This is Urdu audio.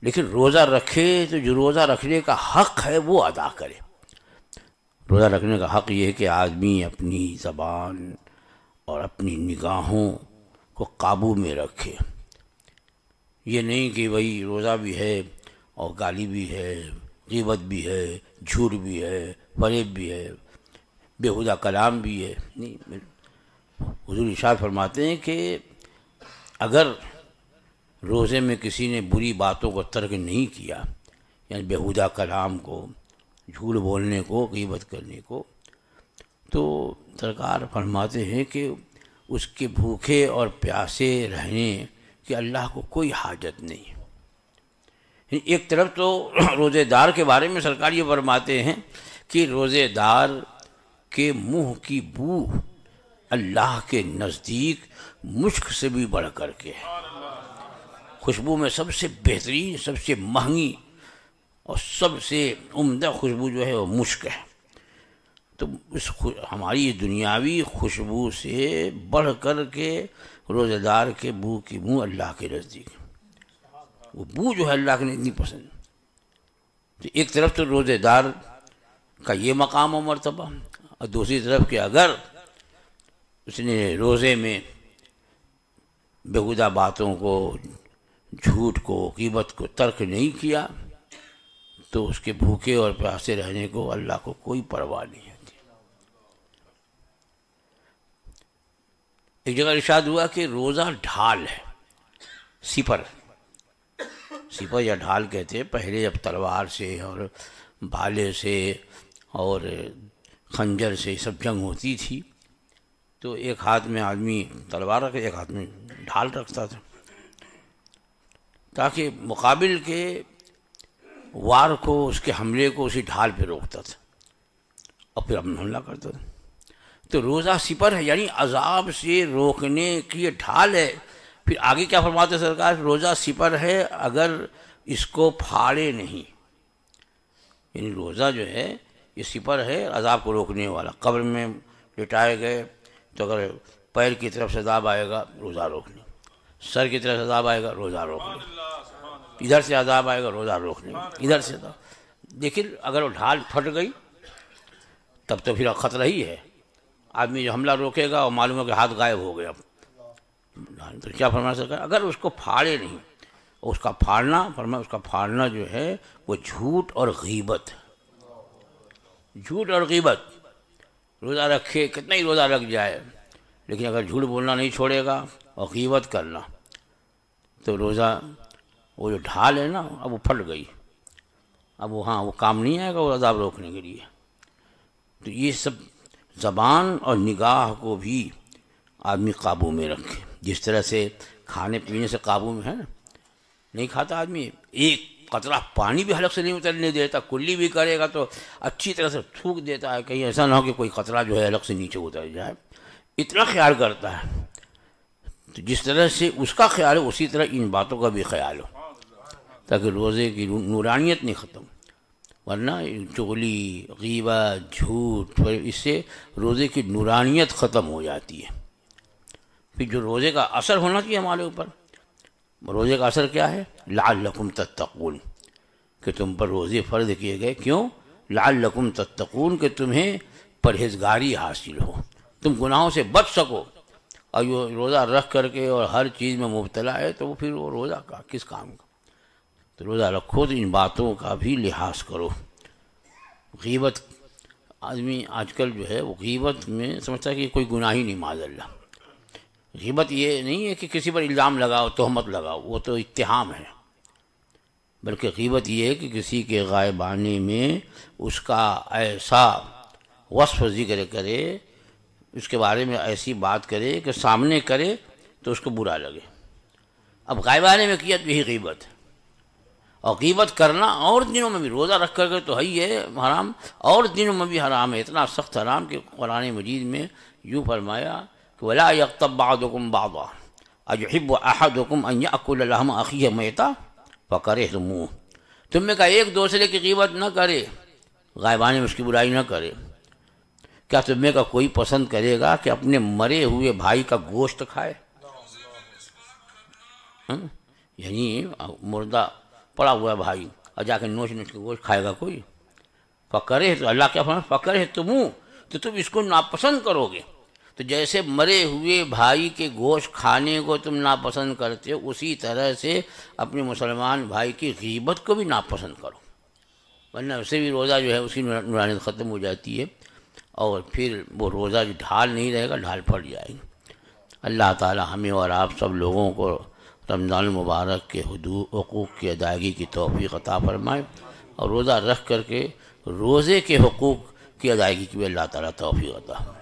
لیکن روزہ رکھے تو جو روزہ رکھنے کا حق ہے وہ ادا کرے۔ روزہ رکھنے کا حق یہ ہے کہ آدمی اپنی زبان اور اپنی نگاہوں کو قابو میں رکھے، یہ نہیں کہ وہی روزہ بھی ہے اور گالی بھی ہے، غیبت بھی ہے، جھوٹ بھی ہے، فریب بھی ہے، بیہودہ کلام بھی ہے۔ نہیں، حضور ارشاد فرماتے ہیں کہ اگر روزے میں کسی نے بری باتوں کو ترک نہیں کیا، یعنی بیہودہ کلام کو، جھوٹ بولنے کو، غیبت کرنے کو، تو سرکار فرماتے ہیں کہ اس کے بھوکے اور پیاسے رہنے کہ اللہ کو کوئی حاجت نہیں۔ ایک طرف تو روزے دار کے بارے میں سرکار یہ فرماتے ہیں کہ روزے دار کے منہ کی بو اللہ کے نزدیک مشک سے بھی بڑھ کر کے ہے۔ خوشبو میں سب سے بہترین، سب سے مہنگی اور سب سے عمدہ خوشبو جو ہے وہ مشک ہے۔ تو اس ہماری دنیاوی خوشبو سے بڑھ کر کے روزہ دار کے بو کی بو اللہ کے نزدیک، وہ بو جو ہے اللہ کے اتنی پسند۔ تو ایک طرف تو روزہ دار کا یہ مقام و مرتبہ، اور دوسری طرف کہ اگر اس نے روزے میں بیہودہ باتوں کو، جھوٹ کو، غیبت کو ترک نہیں کیا تو اس کے بھوکے اور پیاسے رہنے کو اللہ کو کوئی پرواہ نہیں ہوتی۔ ایک جگہ ارشاد ہوا کہ روزہ ڈھال ہے، سپر یا ڈھال کہتے ہیں۔ پہلے جب تلوار سے اور بھالے سے اور خنجر سے سب جنگ ہوتی تھی تو ایک ہاتھ میں آدمی تلوار رکھے، ایک ہاتھ میں ڈھال رکھتا تھا، تاکہ مقابل کے وار کو، اس کے حملے کو اسی ڈھال پہ روکتا تھا اور پھر اپنا حملہ کرتا تھا۔ تو روزہ سپر ہے، یعنی عذاب سے روکنے کی یہ ڈھال ہے۔ پھر آگے کیا فرماتے سرکار؟ روزہ سپر ہے اگر اس کو پھاڑے نہیں، یعنی روزہ جو ہے یہ سپر ہے عذاب کو روکنے والا۔ قبر میں لٹائے گئے تو اگر پیر کی طرف سے عذاب آئے گا روزہ روکنے، سر کی طرف سے عذاب آئے گا روزہ روکنے، ادھر سے عذاب آئے گا روزہ روکنے، ادھر سے عذاب۔ لیکن اگر وہ ڈھال پھٹ گئی تب تو پھر خطرہ ہی ہے۔ آدمی جو حملہ روکے گا اور معلوم ہے کہ ہاتھ غائب ہو گیا، تو کیا فرمایا سرکار؟ اگر اس کو پھاڑے نہیں، اس کا پھاڑنا، فرمایا اس کا پھاڑنا جو ہے وہ جھوٹ اور غیبت، جھوٹ اور غیبت۔ روزہ رکھے، کتنا ہی روزہ رکھ جائے، لیکن اگر جھوٹ بولنا نہیں چھوڑے گا اور غیبت کرنا تو روزہ وہ جو ڈھال ہے نا اب وہ پھٹ گئی، اب وہ کام نہیں آئے گا وہ عذاب روکنے کے لیے۔ تو یہ سب زبان اور نگاہ کو بھی آدمی قابو میں رکھے، جس طرح سے کھانے پینے سے قابو میں ہے نا، نہیں کھاتا آدمی، ایک قطرہ پانی بھی حلق سے نہیں اترنے دیتا، کلی بھی کرے گا تو اچھی طرح سے تھوک دیتا ہے، کہیں ایسا نہ ہو کہ کوئی قطرہ جو ہے حلق سے نیچے اتر جائے، اتنا خیال کرتا ہے۔ تو جس طرح سے اس کا خیال ہے اسی طرح ان باتوں کا بھی خیال ہو، تاکہ روزے کی نورانیت نہیں ختم، ورنہ چغلی، غیبت، جھوٹ، اس سے روزے کی نورانیت ختم ہو جاتی ہے۔ پھر جو روزے کا اثر ہونا چاہیے ہمارے اوپر، روزے کا اثر کیا ہے؟ لعلکم تتقون، کہ تم پر روزے فرض کیے گئے، کیوں؟ لعلکم تتقون، کہ تمہیں پرہیزگاری حاصل ہو، تم گناہوں سے بچ سکو۔ اور جو روزہ رکھ کر کے اور ہر چیز میں مبتلا ہے تو وہ پھر وہ روزہ کا کس کام کا؟ تو روزہ رکھو تو ان باتوں کا بھی لحاظ کرو۔ غیبت، آدمی آج کل جو ہے وہ غیبت میں سمجھتا ہے کہ کوئی گناہ ہی نہیں، معاذ اللہ۔ غیبت یہ نہیں ہے کہ کسی پر الزام لگاؤ، تہمت لگاؤ، وہ تو اتہام ہے، بلکہ غیبت یہ ہے کہ کسی کے غائبانے میں اس کا ایسا وصف ذکر کرے، اس کے بارے میں ایسی بات کرے کہ سامنے کرے تو اس کو برا لگے۔ اب غائبانے میں کیا تو یہی غیبت ہے، اور غیبت کرنا اور دنوں میں بھی، روزہ رکھ کر کے تو ہے ہی ہے حرام، اور دنوں میں بھی حرام ہے، اتنا سخت حرام کہ قرآن مجید میں یوں فرمایا کہ وَلَا يَغْتَبْ بَعْضُكُمْ بَعْضًا أَيُحِبُّ أَحَدُكُمْ أَنْ يَأْكُلَ لَحْمَ أَخِيهِ مَيْتًا فَكَرِهْتُمُوهُ، تم میں کا ایک دوسرے کی غیبت نہ کرے، غائبانے میں اس کی برائی نہ کرے۔ کیا تم میں کا کوئی پسند کرے گا کہ اپنے مرے ہوئے بھائی کا گوشت کھائے؟ یعنی مردہ پڑا ہوا ہے بھائی اور جا کے نوچ نوچ کے گوشت کھائے گا کوئی؟ فکرے تو اللہ کیا فرمایا، فکرے تمو، تو تم اس کو ناپسند کرو گے. تو جیسے مرے ہوئے بھائی کے گوشت کھانے کو تم ناپسند کرتے ہو، اسی طرح سے اپنے مسلمان بھائی کی غیبت کو بھی ناپسند کرو، ورنہ اسے بھی روزہ جو ہے اس کی نورانیت ختم ہو جاتی ہے اور پھر وہ روزہ جو ڈھال نہیں رہے گا، ڈھال پھٹ جائے گی. اللہ تعالی ہمیں اور آپ سب لوگوں کو رمضان المبارک کے حقوق کی ادائیگی کی توفیق عطا فرمائے، اور روزہ رکھ کر کے روزے کے حقوق کی ادائیگی کی بھی اللہ تعالی توفیق عطا فرمائے.